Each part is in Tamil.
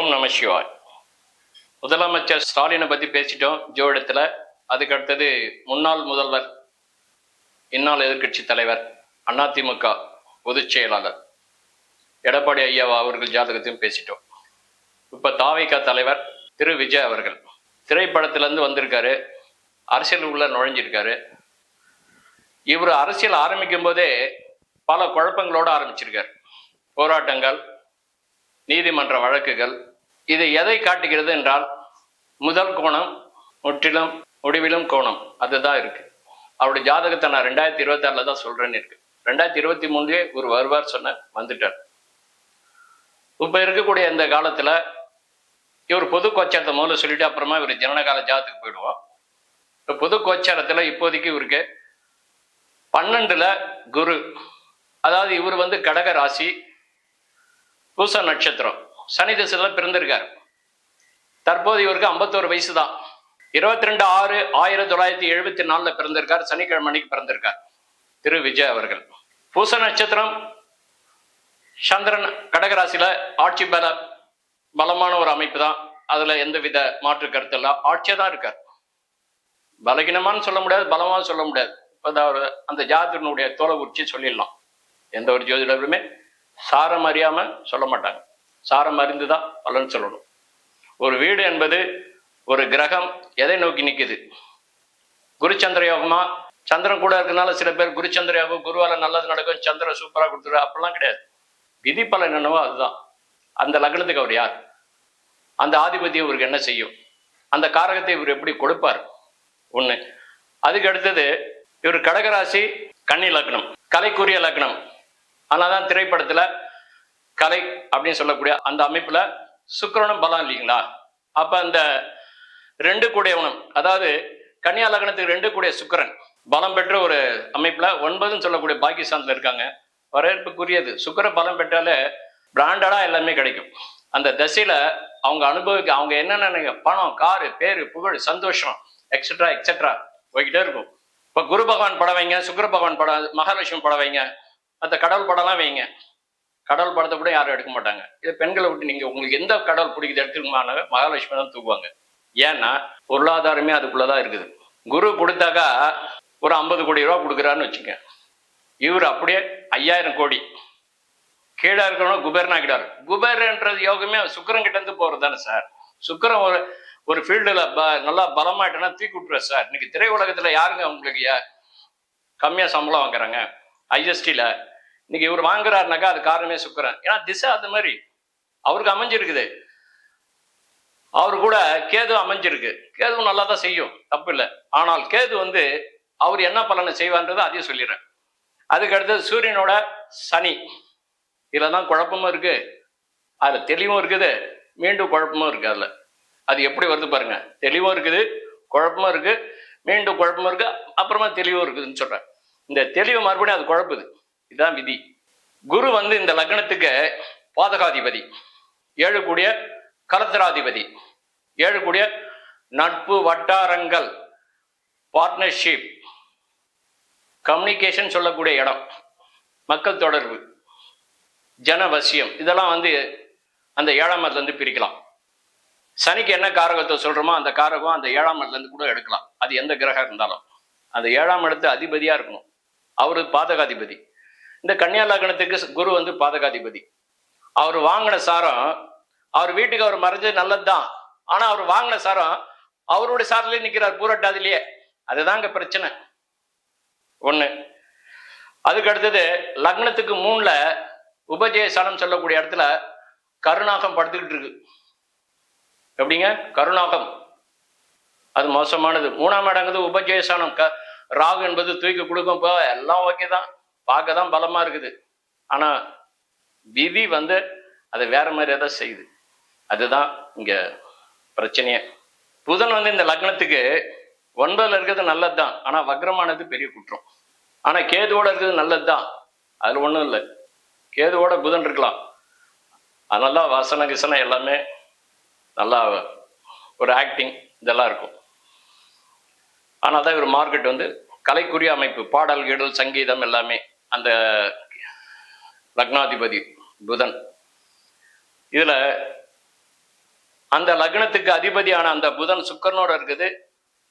ஓம் நம சிவாய். முதலமைச்சர் ஸ்டாலினை பற்றி பேசிட்டோம் ஜோடத்தில். அதுக்கு அடுத்தது முன்னாள் முதல்வர், இந்நாள் எதிர்கட்சி தலைவர், அதிமுக பொதுச் செயலாளர் எடப்பாடி ஐயா அவர்கள் ஜாதகத்தையும் பேசிட்டோம். இப்போ தாவேகா தலைவர் திரு விஜய் அவர்கள் திரைப்படத்திலேருந்து வந்திருக்காரு, அரசியல் உள்ள நுழைஞ்சிருக்காரு. இவர் அரசியல் ஆரம்பிக்கும் போதே பல குழப்பங்களோடு ஆரம்பிச்சிருக்கார். போராட்டங்கள், நீதிமன்ற வழக்குகள். இது எதை காட்டுகிறது என்றால், முதல் கோணம் முற்றிலும் முடிவிலும் கோணம் அதுதான் இருக்கு. அவருடைய ஜாதகத்தை நான் 2026 தான் சொல்றேன்னு இருக்கு. 2023 ஒரு வருவார் சொன்ன வந்துட்டார். இப்ப இருக்கக்கூடிய இந்த காலத்துல இவர் பொது கோச்சாரத்தை முதல்ல சொல்லிட்டு அப்புறமா இவர் ஜனனகால ஜாதத்துக்கு போயிடுவோம். இப்ப பொது கோச்சாரத்துல இப்போதைக்கு இவருக்கு 12ல குரு, அதாவது இவர் கடக ராசி, பூச நட்சத்திரம், சனி திசையில பிறந்திருக்கார். தற்போது இவருக்கு 51 வயசு தான். 22/6/1974 பிறந்திருக்கார். சனிக்கிழமை அன்னைக்கு பிறந்திருக்கார் திரு விஜய் அவர்கள். பூச நட்சத்திரம், சந்திரன் கடகராசியில ஆட்சி பலமான ஒரு அமைப்பு தான். அதுல எந்தவித மாற்று கருத்து இல்ல. ஆட்சியா தான் இருக்கார். பலகீனமானு சொல்ல முடியாது, பலமானு சொல்ல முடியாது. இப்ப அந்த ஜாதகனுடைய தோலை உரிச்சு சொல்லிடலாம். எந்த ஒரு ஜோதிடருமே சாரம் அறியாம சொல்ல மாட்டாங்க. சாரம் அறிந்துதான் பலன் சொல்லணும். ஒரு வீடு என்பது ஒரு கிரகம் எதை நோக்கி நிற்குது? குருச்சந்திர யோகமா? சந்திரன் கூட இருக்கனால சில பேர் குருச்சந்திர யோகம், குருவால நல்லது நடக்கும், சந்திரன் சூப்பரா கொடுத்துரு, அப்படிலாம் கிடையாது. விதி பலன் என்னவோ அதுதான். அந்த லக்னத்துக்கு அவர் யார்? அந்த ஆதிபத்தியம் இவருக்கு என்ன செய்யும்? அந்த காரகத்தை இவர் எப்படி கொடுப்பார்? ஒண்ணு. அதுக்கு அடுத்தது இவர் கடகராசி, கன்னி லக்னம், கலைக்குரிய லக்னம். ஆனாதான் திரைப்படத்துல கலை அப்படின்னு சொல்லக்கூடிய அந்த அமைப்புல சுக்கிரனும் பலம் இல்லைங்களா? அப்ப அந்த 2 கூடியவனும், அதாவது கன்னியா லக்னத்துக்கு 2 கூடிய சுக்கிரன் பலம் பெற்ற ஒரு அமைப்புல 9ன்னு சொல்லக்கூடிய பாகிஸ்தான்ல இருக்காங்க. வரவேற்புக்குரியது. சுக்கிர பலம் பெற்றாலே பிராண்டடா எல்லாமே கிடைக்கும். அந்த தசையில அவங்க அவங்க என்னென்ன பணம், காரு, பேரு, புகழ், சந்தோஷம், எக்ஸெட்ரா எக்ஸெட்ரா போய்கிட்டே இருக்கும். இப்ப குரு பகவான் படம் வைங்க, சுக்கிர பகவான் படம், மகாலட்சுமி படம் வைங்க, மற்ற கடவுள் படம்லாம் வைங்க. கடவுள் படத்தை கூட யாரும் எடுக்க மாட்டாங்க. இது பெண்களை விட்டு நீங்க உங்களுக்கு எந்த கடவுள் பிடிக்குது எடுத்துக்கமானாங்க, மகாலட்சுமி தான் தூக்குவாங்க. ஏன்னா பொருளாதாரமே அதுக்குள்ளதான் இருக்குது. குரு கொடுத்தாக்கா ஒரு 50 கோடி ரூபா கொடுக்குறாருன்னு வச்சுக்க. இவர் அப்படியே 5000 கோடி. கீழே இருக்கணும் குபேரனாகிட்டார். குபேரன்றது யோகமே சுக்கிரன் கிட்ட இருந்து போறது தானே சார். சுக்கிரன் ஒரு ஃபீல்டுல நல்லா பலமாயிட்டேன்னா தூக்கி விட்டுற சார். இன்னைக்கு திரை உலகத்துல யாருங்க உங்களுக்கு கம்மியா சம்பளம் வாங்குறாங்க? ஐஎஸ்டில இன்னைக்கு இவர் வாங்குறாருனாக்கா அது காரணமே சுக்கிரன். ஏன்னா திசை அது மாதிரி அவருக்கு அமைஞ்சிருக்குது. அவரு கூட கேது அமைஞ்சிருக்கு. கேது நல்லா தான் செய்யும், தப்பு இல்லை. ஆனால் கேது அவர் என்ன பலனை செய்வார்ன்றதை அதையும் சொல்லிடுறேன். அதுக்கு அடுத்தது சூரியனோட சனி. இதுலதான் குழப்பமும் இருக்கு, அதுல தெளிவும் இருக்குது, மீண்டும் குழப்பமும் இருக்கு. அதுல அது எப்படி வருது பாருங்க. தெளிவும் இருக்குது, குழப்பமும் இருக்கு, மீண்டும் குழப்பமும் இருக்கு, அப்புறமா தெளிவும் இருக்குதுன்னு சொல்றேன். இந்த தெளிவு மறுபடியும் அது குழப்புது. இதுதான் விதி. குரு இந்த லக்னத்துக்கு பாதகாதிபதி, 7 கூடிய கலத்திராதிபதி, 7 கூடிய நட்பு வட்டாரங்கள், பார்ட்னர்ஷிப், கம்யூனிகேஷன் சொல்லக்கூடிய இடம், மக்கள் தொடர்பு, ஜனவசியம். இதெல்லாம் அந்த 7ஆம் இடத்துல பிரிக்கலாம். சனிக்கு என்ன காரகத்தை சொல்றோமோ அந்த காரகம் அந்த 7ஆம் இடத்துல கூட எடுக்கலாம். அது எந்த கிரகம் இருந்தாலும் அந்த 7ஆம் இடத்து அதிபதியா இருக்கணும். அவரு பாதகாதிபதி. இந்த கன்னியா லக்னத்துக்கு குரு பாதகாதிபதி. அவர் வாங்கின சாரம் அவர் வீட்டுக்கு அவர் மறைஞ்சது நல்லதுதான். ஆனா அவர் வாங்கின சாரம் அவருடைய சாரிலே நிக்கிறார், பூரட்டாதிலேயே. அதுதாங்க பிரச்சனை. ஒண்ணு. அதுக்கு அடுத்தது லக்னத்துக்கு 3ல உபஜயசானம் சொல்லக்கூடிய இடத்துல கருணாகம் படுத்துக்கிட்டு இருக்கு. எப்படிங்க கருணாகம்? அது மோசமானது. 3ஆம் இடங்கிறது உபஜயசானம். ராகு என்பது தூக்கி கொடுக்கும். இப்போ எல்லாம் ஓகே தான், பார்க்க தான் பலமா இருக்குது. ஆனா விதி அதை வேற மாதிரி ஏதாவது செய்யுது. அதுதான் இங்க பிரச்சனையே. புதன் இந்த லக்னத்துக்கு 9ல இருக்கிறது நல்லதுதான். ஆனா வக்ரமானது பெரிய குற்றம். ஆனா கேதுவோட இருக்கிறது நல்லதுதான். அதுல ஒண்ணும் இல்லை. கேதுவோட புதன் இருக்கலாம், அதனால வசன கிசனம் எல்லாமே நல்லா ஒரு ஆக்டிங் இதெல்லாம் இருக்கும். ஆனால் தான் இவர் மார்க்கெட் கலைக்குரிய அமைப்பு, பாடல், கீடல், சங்கீதம் எல்லாமே அந்த லக்னாதிபதி புதன். இதுல அந்த லக்னத்துக்கு அதிபதியான அந்த புதன் சுக்கரனோட இருக்குது.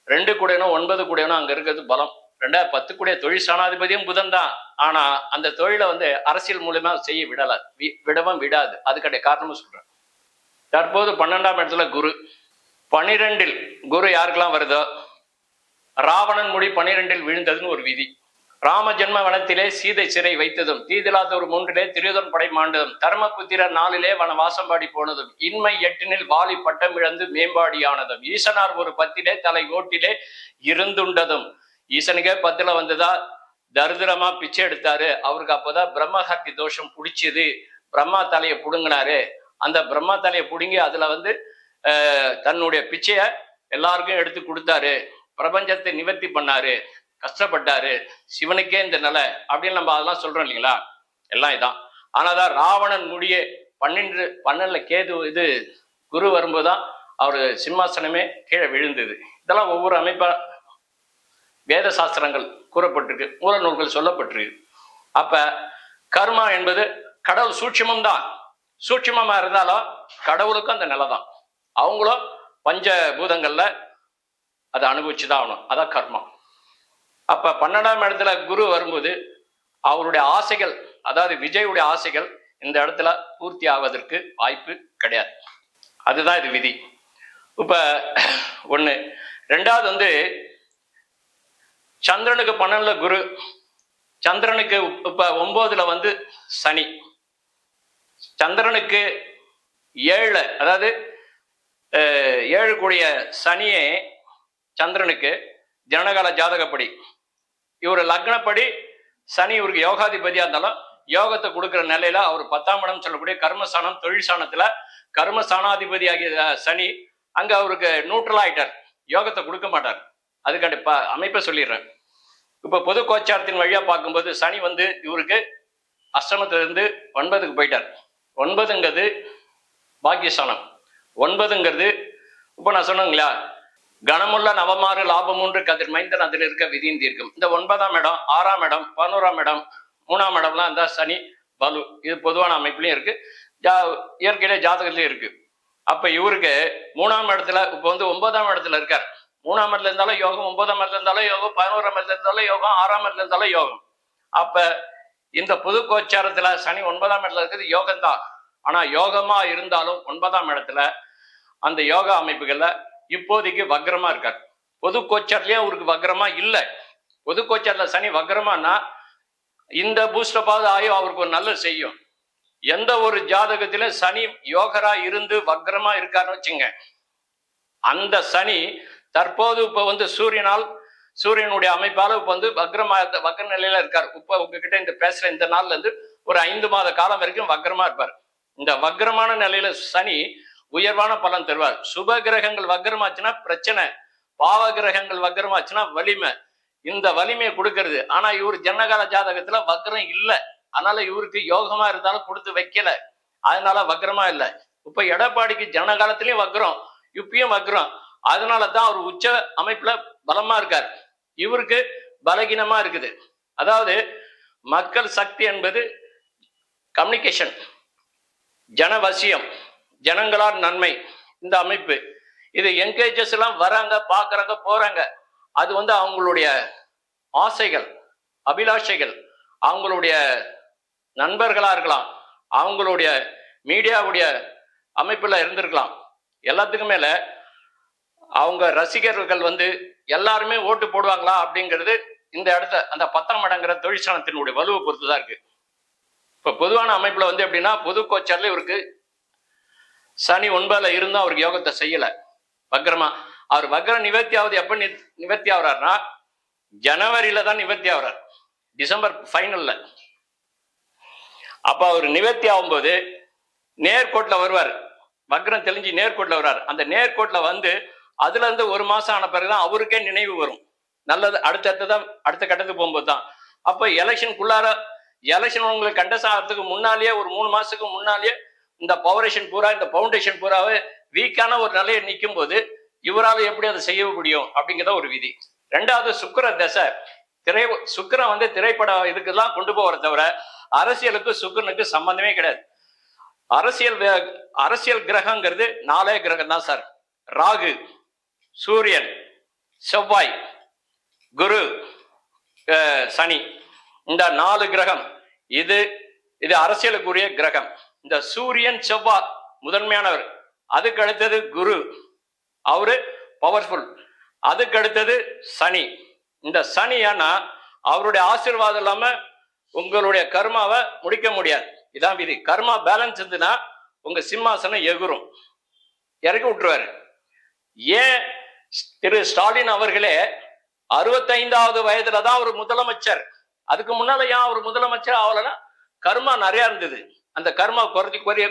2 கூடையனும் 9 கூடையனும் அங்க இருக்கிறது பலம். 10 கூடிய தொழில் ஸ்தானாதிபதியும் புதன் தான். ஆனா அந்த தொழிலை அரசியல் மூலமா செய்ய விடவும் விடாது. அதுக்கடைய காரணமும் சொல்றேன். தற்போது 12ஆம் இடத்துல குரு. 12இல் குரு யாருக்கெல்லாம் வருதோ, ராவணன் முடி 12இல் விழுந்ததுன்னு ஒரு விதி. ராம ஜென்ம வனத்திலே சீதை சிறை வைத்ததும், தீதிலாதொரு 3 திரியோதன் படை மாண்டதும், தர்மபுத்திரர் 4 வனவாசம்பாடி போனதும், இன்மை 8 வாலி பட்டம் இழந்து மேம்பாடியானதும், ஈசனார் ஒரு 10 தலை ஓட்டிலே இருந்துண்டதும். ஈசனுக்கே 10 வந்ததா தரிதிரமா பிச்சை எடுத்தாரு. அவருக்கு அப்போதான் பிரம்மஹத்தி தோஷம் பிடிச்சது. பிரம்மா தலையை புடுங்கினாரு. அந்த பிரம்மா தலையை புடுங்கி அதுல தன்னுடைய பிச்சைய எல்லாருக்கும் எடுத்து கொடுத்தாரு. பிரபஞ்சத்தை நிவர்த்தி பண்ணாரு. கஷ்டப்பட்டாரு. சிவனுக்கே இந்த நிலை அப்படின்னு நம்ம அதெல்லாம் சொல்றோம் இல்லைங்களா? எல்லாம் இதான். ஆனாதான் ராவணன் முடிய 12 கேது குரு வரும்போதுதான் அவரு சிம்மாசனமே கீழே விழுந்தது. இதெல்லாம் ஒவ்வொரு அமைப்பா வேத சாஸ்திரங்கள் கூறப்பட்டிருக்கு, மூல நூல்கள் சொல்லப்பட்டிருக்கு. அப்ப கர்மா என்பது கடவுள் சூட்சமம் தான். சூட்சமமா இருந்தாலும் கடவுளுக்கும் அந்த நிலை தான். அவங்களும் பஞ்ச பூதங்கள்ல அதை அனுபவிச்சுதான் ஆகணும். அதான் கர்மா. அப்ப 12ஆம் இடத்துல குரு வரும்போது அவருடைய ஆசைகள், அதாவது விஜயுடைய ஆசைகள் இந்த இடத்துல பூர்த்தி ஆவதற்கு வாய்ப்பு கிடையாது. அதுதான் இது விதி. இப்ப 1. 2வது சந்திரனுக்கு 12 குரு, சந்திரனுக்கு இப்ப 9 சனி, சந்திரனுக்கு 7, அதாவது 7 கூடிய சனியே சந்திரனுக்கு ஜனகால ஜாதகப்படி இவர் லக்னப்படி சனி இவருக்கு யோகாதிபதியா இருந்தாலும் யோகத்தை கொடுக்குற நிலையில அவர் 10ஆம் இடம் சொல்லக்கூடிய கர்மஸ்தானம், தொழில் ஸ்தானத்துல கர்மஸ்தானாதிபதி ஆகிய சனி அங்க அவருக்கு நியூட்ரல் ஆயிட்டார். யோகத்தை கொடுக்க மாட்டார். அதுக்காண்டி அமைப்பை சொல்லிடுறேன். இப்ப பொது கோச்சாரத்தின் வழியா பார்க்கும்போது சனி இவருக்கு அஷ்டமத்திலிருந்து 9க்கு போயிட்டார். 9ங்கிறது பாக்கியஸ்தானம். 9ங்கிறது இப்ப நான் சொன்னேங்களா, கணமுள்ள நவமாறு லாபமூன்று கதிர் மைந்தன் அதில் இருக்க விதியின் தீர்க்கும். இந்த 9ஆம் இடம், 6ஆம் இடம், 11ஆம் இடம், 3ஆம் இடம்லாம் இந்த சனி பலு. இது பொதுவான அமைப்புலயும் இருக்கு, இயற்கையிலே ஜாதகத்திலயும் இருக்கு. அப்ப இவருக்கு 3ஆம் இடத்துல இப்ப 9ஆம் இடத்துல இருக்கார். 3ஆம் இடத்துல இருந்தாலும் யோகம், 9ஆம் இடத்துல இருந்தாலும் யோகம், 11ஆம் இடத்துல இருந்தாலும் யோகம், 6ஆம் இடத்துல இருந்தாலும் யோகம். அப்ப இந்த புது கோச்சாரத்துல சனி 9ஆம் இடத்துல இருக்கிறது யோகம் தான். ஆனா யோகமா இருந்தாலும் 9ஆம் இடத்துல அந்த யோகா அமைப்புகள்ல இப்போதைக்கு வக்ரமா இருக்கார். பொது கோச்சார்லயே அவருக்கு வக்ரமா இல்லை. பொது கோச்சார்ல சனி வக்ரமானா இந்த பூஸ்டப்பாவது ஆயும் அவருக்கு ஒரு நல்லது செய்யும். எந்த ஒரு ஜாதகத்தில சனி யோகரா இருந்து வக்ரமா இருக்காருன்னு வச்சுங்க, அந்த சனி தற்போது இப்ப சூரியனுடைய அமைப்பால இப்ப வக்ர நிலையில இருக்கார். இப்ப உங்ககிட்ட இந்த பேசுற இந்த நாள்ல இருந்து ஒரு 5 மாத காலம் வரைக்கும் வக்ரமா இருப்பார். இந்த வக்ரமான நிலையில சனி உயர்வான பலன் தருவார். சுப கிரகங்கள் வக்ரமாச்சுன்னா பிரச்சனை, பாவ கிரகங்கள் வக்ரமாச்சுன்னா வலிமை. இந்த வலிமையை கொடுக்கறது. ஆனா இவர் ஜனகால ஜாதகத்துல வக்ரம் இல்லை. அதனால இவருக்கு யோகமா இருந்தாலும் கொடுத்து வைக்கல, அதனால வக்ரமா இல்லை. இப்ப எடப்பாடிக்கு ஜனகாலத்திலயும் வக்ரம், இப்பயும் வக்ரம். அதனாலதான் அவர் உச்ச அமைப்புல பலமா இருக்கார். இவருக்கு பலகீனமா இருக்குது. அதாவது மக்கள் சக்தி என்பது கம்யூனிகேஷன், ஜனவசியம், ஜனங்களால் நன்மை, இந்த அமைப்பு. இது என்கேஜஸ் எல்லாம் வராங்க, பாக்குறாங்க, போறாங்க. அது அவங்களுடைய ஆசைகள், அபிலாஷைகள், அவங்களுடைய நண்பர்களா இருக்கலாம், அவங்களுடைய மீடியாவுடைய அமைப்புல இருந்திருக்கலாம். எல்லாத்துக்கும் மேல அவங்க ரசிகர்கள் எல்லாருமே ஓட்டு போடுவாங்களா அப்படிங்கிறது இந்த இடத்த அந்த 10ஆம் இடங்கிற தொழிற்சாலத்தினுடைய வலுவை பொறுத்துதான் இருக்கு. இப்ப பொதுவான அமைப்புல எப்படின்னா, பொது கோச்சார்ல இவருக்கு சனி 9ல இருந்தும் அவருக்கு யோகத்தை செய்யல, வக்ரமா. அவர் வக்ர நிவர்த்தி ஆகுது. எப்ப நிவர்த்தி ஆகுறாருன்னா ஜனவரியில தான் நிவர்த்தி ஆகுறார், டிசம்பர் ஃபைனல்ல. அப்ப அவர் நிவர்த்தி ஆகும்போது நேர்கோட்டில் வருவார். வக்ரம் தெளிஞ்சு நேர்கோட்டில் வருவார். அந்த நேர்கோட்டில் அதுல இருந்து 1 மாசம் ஆன பிறகுதான் அவருக்கே நினைவு வரும். நல்லது அடுத்த கட்டத்துக்கு போகும்போது தான். அப்ப எலெக்ஷன் உங்களுக்கு கண்டஸ்ட் ஆகிறதுக்கு முன்னாலேயே, ஒரு 3 மாசத்துக்கு முன்னாலேயே இந்த பவுண்டேஷன் பூராவே வீக்கான ஒரு நிலையை நிற்கும் போது இவரால் எப்படி அதை செய்ய முடியும் அப்படிங்கிறத ஒரு விதி. 2வது சுக்கிர தசை. சுக்கிரன் திரைப்பட இதுக்கெல்லாம் கொண்டு போவதை தவிர அரசியலுக்கு சுக்கிரனுக்கு சம்பந்தமே கிடையாது. அரசியல் கிரகங்கிறது 4 கிரகம் தான் சார். ராகு, சூரியன், செவ்வாய், குரு, சனி, இந்த 4 கிரகம். இது அரசியலுக்குரிய கிரகம். இந்த சூரியன் செவ்வாய் முதன்மையானவர். அதுக்கு அடுத்தது குரு, அவரு பவர்ஃபுல். அதுக்கு அடுத்தது சனி. இந்த சனி ஏன்னா அவருடைய ஆசீர்வாதம் இல்லாம உங்களுடைய கர்மாவை முடிக்க முடியாது. இதான் விதி. கர்மா பேலன்ஸ் இருந்துன்னா உங்க சிம்மாசனம் எகுரும், இறக்கி விட்டுருவாரு. ஏன் திரு ஸ்டாலின் அவர்களே 65வது வயதுல தான் அவர் முதலமைச்சர். அதுக்கு முன்னால ஏன் அவர் முதலமைச்சர் ஆகலன்னா கர்மா நிறைய இருந்தது. அந்த கர்மா குறைய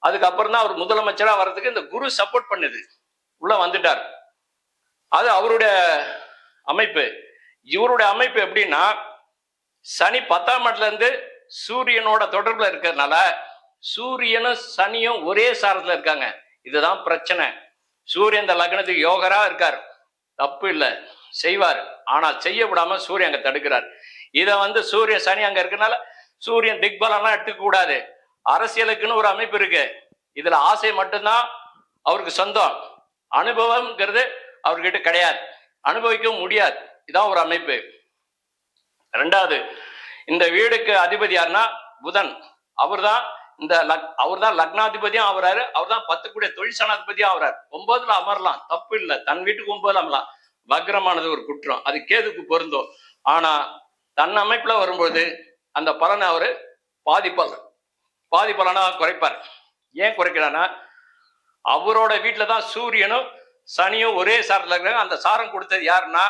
அதுக்கப்புறம் தான் அவர் முதலமைச்சரா வர்றதுக்கு இந்த குரு சப்போர்ட் பண்ணுது. உள்ள வந்துட்டார். அது அவருடைய அமைப்பு. இவருடைய அமைப்பு எப்படின்னா சனி 10ஆம் இடத்துல இருந்து சூரியனோட தொடர்புல இருக்கிறதுனால சூரியனும் சனியும் ஒரே சாரத்துல இருக்காங்க. இதுதான் பிரச்சனை. சூரியன் இந்த லக்னத்துக்கு யோகரா இருக்கார், தப்பு இல்லை, செய்வார். ஆனா செய்ய விடாம சூரியன் அங்க தடுக்கிறார். இதை சூரிய சனி அங்க இருக்கனால சூரியன் திக்பலம்லாம் எடுத்துக்க கூடாது. அரசியலுக்குன்னு ஒரு அமைப்பு இருக்கு. இதுல ஆசை மட்டும்தான் அவருக்கு சொந்தம். அனுபவம்ங்கிறது அவர்கிட்ட கிடையாது, அனுபவிக்கவும் முடியாது. இதான் ஒரு அமைப்பு. 2வது, இந்த வீடுக்கு அதிபதி யாருன்னா புதன். அவர்தான் லக்னாதிபதியும் ஆகுறாரு. அவர் தான் 10 கூடிய தொழில் சனாதிபதியும் ஆகுறாரு. 9ல அமரலாம், தப்பு இல்லை. தன் வீட்டுக்கு 9ல அமரலாம். வக்ரமானது ஒரு குற்றம், அது கேதுக்கு பொருந்தும். ஆனா தன் அமைப்புல வரும்போது அந்த பலனை அவரு பாதி பலனா குறைப்பார். ஏன் குறைக்கிறான்னா அவரோட வீட்டுல தான் சூரியனும் சனியும் ஒரே சாரத்துல இருக்கிறாங்க. அந்த சாரம் கொடுத்தது யாருன்னா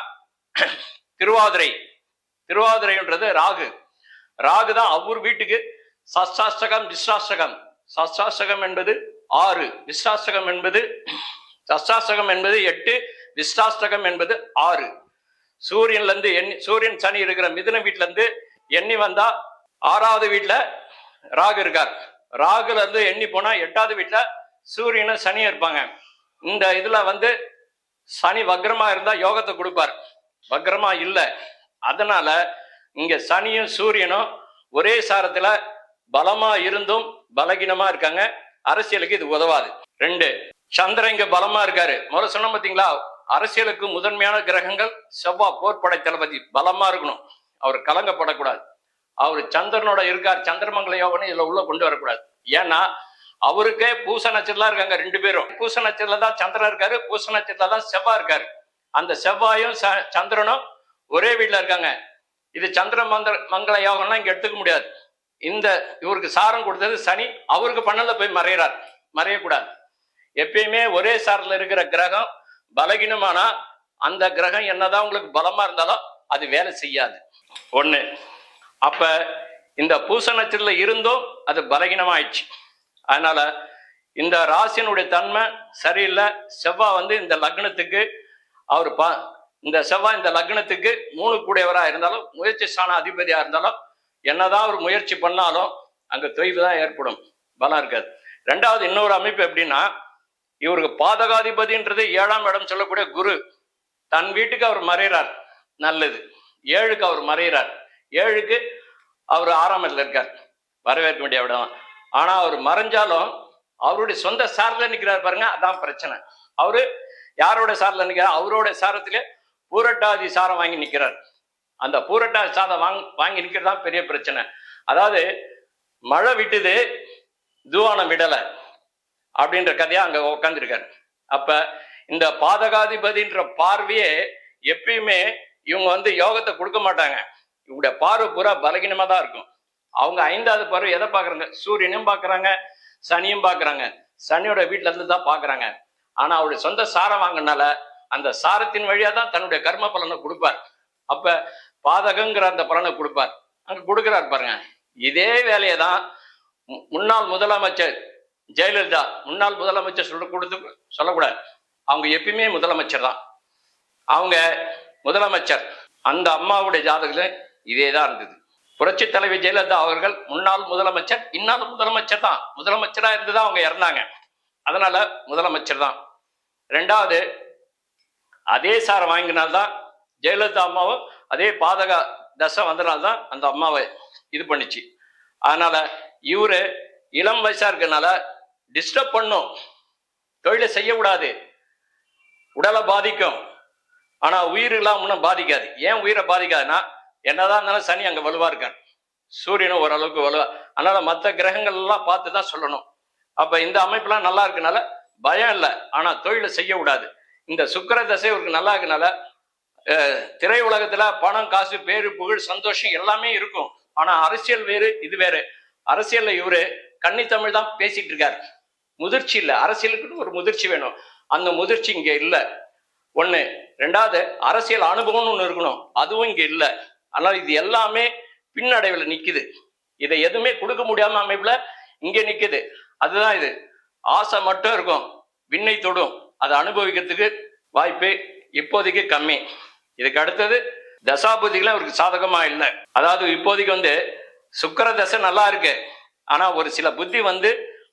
திருவாதிரைன்றது ராகு தான் அவர் வீட்டுக்கு சஷ்டாஷ்டகம் விஸ்வாஷ்டகம். சஷ்டாஷ்டகம் என்பது 6, விஸ்வாஷ்டகம் என்பது 8, விஸ்வாஷ்டகம் என்பது 6. சூரியன்ல இருந்து சூரியன் சனி இருக்கிற மிதுன வீட்டுல இருந்து எண்ணி வந்தா 6வது வீட்டுல ராகு இருக்கார். ராகுல இருந்து எண்ணி போனா 8வது வீட்டுல சூரியனும் சனியும் இருப்பாங்க. இந்த இதுல சனி வக்ரமா இருந்தா யோகத்தை கொடுப்பார், வக்ரமா இல்லை. அதனால இங்க சனியும் சூரியனும் ஒரே சாரத்துல பலமா இருந்தும் பலகீனமா இருக்காங்க. அரசியலுக்கு இது உதவாது. 2, சந்திரன் இங்க பலமா இருக்காரு. முதல்ல சொன்ன பாத்தீங்களா, அரசியலுக்கு முதன்மையான கிரகங்கள் செவ்வாய், போர்படை தளபதி, பலமா இருக்கணும். அவர் கலங்கப்படக்கூடாது. அவர் சந்திரனோட இருக்கார். சந்திரமங்கல யோகனை இதுல உள்ள கொண்டு வரக்கூடாது. ஏன்னா அவருக்கே பூச நட்சத்திரம் இருக்காங்க 2 பேரும். பூச நட்சத்திரத்துல தான் சந்திரன் இருக்காரு, பூச நட்சத்திரத்துல தான் செவ்வாய் இருக்காரு. அந்த செவ்வாயும் சந்திரனும் ஒரே வீட்டுல இருக்காங்க. இது சந்திர மங்கள யோகம்லாம் இங்க எடுத்துக்க முடியாது. இவருக்கு சாரம் கொடுத்தது சனி. அவருக்கு பண்ணல போய் மறையக்கூடாது. எப்பயுமே ஒரே சாரத்துல இருக்கிற கிரகம் பலகீனமானா அந்த கிரகம் என்னதான் உங்களுக்கு பலமா இருந்தாலும் அது வேலை செய்யாது. 1. அப்ப இந்த பூச நட்சத்திரத்துல இருந்தும் அது பலகீனமாயிடுச்சு. அதனால இந்த ராசியினுடைய தன்மை சரியில்லை. செவ்வாய் இந்த லக்னத்துக்கு இந்த செவ்வாய் இந்த லக்னத்துக்கு 3 கூடியவரா இருந்தாலும், முயற்சி ஸ்தான அதிபதியா இருந்தாலும், என்னதான் ஒரு முயற்சி பண்ணாலும் அங்க தொய்வு தான் ஏற்படும், பலம் இருக்காது. 2வது இன்னொரு அமைப்பு எப்படின்னா, இவருக்கு பாதகாதிபதின்றது 7ஆம் இடம் சொல்லக்கூடிய குரு. தன் வீட்டுக்கு அவர் மறைகிறார், நல்லது. 7க்கு அவர் மறைகிறார். 7க்கு அவர் 6ஆம் இடத்துல இருக்கார், வரவேற்க வேண்டிய இடம். ஆனா அவர் மறைஞ்சாலும் அவருடைய சொந்த சார்ல நிக்கிறார் பாருங்க, அதான் பிரச்சனை. அவரு யாரோட சார்ல நிக்கிறார்? அவரோட சாரத்திலே பூரட்டாதி சாரம் வாங்கி நிக்கிறார். அந்த பூரட்டாதி சாதம் வாங்கி நிக்கிறதுதான் பெரிய பிரச்சனை. அதாவது மழை விட்டுது, தூவானம் விடல அப்படின்ற கதையா அங்க உட்காந்துருக்காரு. அப்ப இந்த பாதகாதிபதின்ற பார்வையே எப்பயுமே இவங்க யோகத்தை கொடுக்க மாட்டாங்க. இவங்களுடைய பார்வை பூரா பலகீனமா தான் இருக்கும். அவங்க 5வது பார்வை எதை பாக்குறாங்க? சூரியனும் பாக்குறாங்க, சனியும் பாக்குறாங்க. சனியோட வீட்டுல இருந்து தான் பாக்குறாங்க. ஆனா அவருடைய சொந்த சாரம் வாங்கினால அந்த சாரத்தின் வழியா தான் தன்னுடைய கர்ம பலனை கொடுப்பார். அப்ப பாதகங்கிற அந்த பலனை கொடுப்பார், அங்க கொடுக்கிறார் பாருங்க. இதே வேலையை தான் முன்னாள் முதலமைச்சர் ஜெயலலிதா, முன்னாள் முதலமைச்சர் சொல்லக்கூடாது, அவங்க எப்பயுமே முதலமைச்சர் தான். அவங்க முதலமைச்சர், அந்த அம்மாவுடைய ஜாதகத்துல இதே தான் இருந்தது. புரட்சி தலைவி ஜெயலலிதா அவர்கள் முன்னாள் முதலமைச்சர், இன்னாலும் முதலமைச்சர் தான். முதலமைச்சரா இருந்துதான் அவங்க இறந்தாங்க. அதனால முதலமைச்சர் தான். 2வது அதே சாரை வாங்கினால்தான் ஜெயலலிதா அம்மாவும் அதே பாதக தசை வந்தனால்தான் அந்த அம்மாவை இது பண்ணிச்சு. அதனால இவரு இளம் வயசா இருக்கனால டிஸ்டர்ப் பண்ணும், தொழிலை செய்ய விடாது, உடலை பாதிக்கும். ஆனா உயிரெல்லாம் ஒன்றும் பாதிக்காது. ஏன் உயிரை பாதிக்காதுன்னா, என்னதான் இருந்தாலும் சனி அங்க வலுவா இருக்கார், சூரியனும் ஓரளவுக்கு வலுவா. அதனால மற்ற கிரகங்கள் எல்லாம் பார்த்து தான் சொல்லணும். அப்ப இந்த அமைப்புலாம் நல்லா இருக்கனால பயம் இல்லை, ஆனா தொழிலை செய்ய விடாது. இந்த சுக்கிர தசை இவருக்கு நல்லா இருக்கனால திரை உலகத்துல பணம், காசு, பேரு, புகழ், சந்தோஷம் எல்லாமே இருக்கும். ஆனா அரசியல் வேறு, இது வேறு. அரசியல்ல இவரு கன்னி தமிழ் தான் பேசிட்டு இருக்காரு, முதிர்ச்சி இல்லை. அரசியலுக்கு ஒரு முதிர்ச்சி வேணும், அந்த முதிர்ச்சி இங்க இல்ல. ஒண்ணு. ரெண்டாவது, அரசியல் அனுபவம்னு ஒண்ணு இருக்கணும், அதுவும் இங்க இல்ல. அதனால இது எல்லாமே பின்னடைவுல நிக்குது. இதை எதுவுமே கொடுக்க முடியாம அமைப்புல இங்க நிக்குது. அதுதான் இது. ஆசை மட்டும் இருக்கும், விண்ணை தொடும், அதை அனுபவிக்கிறதுக்கு வாய்ப்பு இப்போதைக்கு கம்மி. இதுக்கு அடுத்தது தசாபுதிகளும் அவருக்கு சாதகமா இல்லை. அதாவது இப்போதைக்கு சுக்கிர தசை நல்லா இருக்கு, ஆனா ஒரு சில புத்தி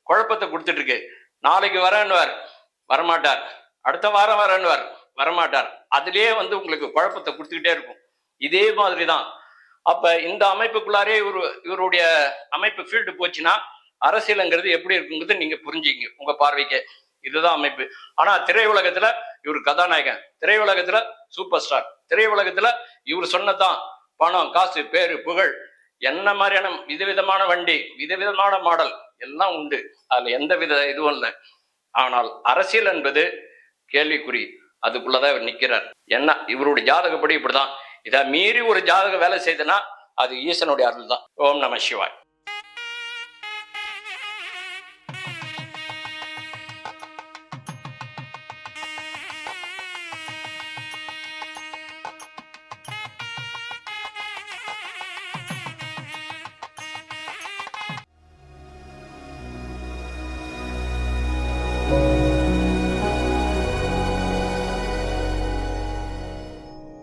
குழப்பத்தை கொடுத்துட்டு இருக்கு. நாளைக்கு வரேன்னுவார், வரமாட்டார். அடுத்த வாரம் வரேன்னுவார், வரமாட்டார். அதுலயே உங்களுக்கு குழப்பத்தை கொடுத்துக்கிட்டே இருக்கும். இதே மாதிரிதான். அப்ப இந்த அமைப்புக்குள்ளாரே இவருடைய அமைப்பு ஃபீல்டு போச்சுன்னா அரசியலுங்கிறது எப்படி இருக்குங்கிறது நீங்க புரிஞ்சுங்க உங்க பார்வைக்கு. இதுதான் அமைப்பு. ஆனா திரையுலகத்துல இவர் கதாநாயகன், திரையுலகத்துல சூப்பர் ஸ்டார், திரையுலகத்துல இவர் சொன்னதான் பணம், காசு, பேரு, புகழ், என்ன மாதிரியான விதவிதமான வண்டி, விதவிதமான மாடல் எல்லாம் உண்டு. அதுல எந்த வித இதுவும் இல்லை. ஆனால் அரசியல் என்பது கேள்விக்குறி, அதுக்குள்ளதான் இவர் நிக்கிறார். என்ன இவருடைய ஜாதகப்படி இப்படிதான். இதை மீறி ஒரு ஜாதக வேலை செய்தனா அது ஈசனுடைய அருள் தான். ஓம் நம சிவாய்.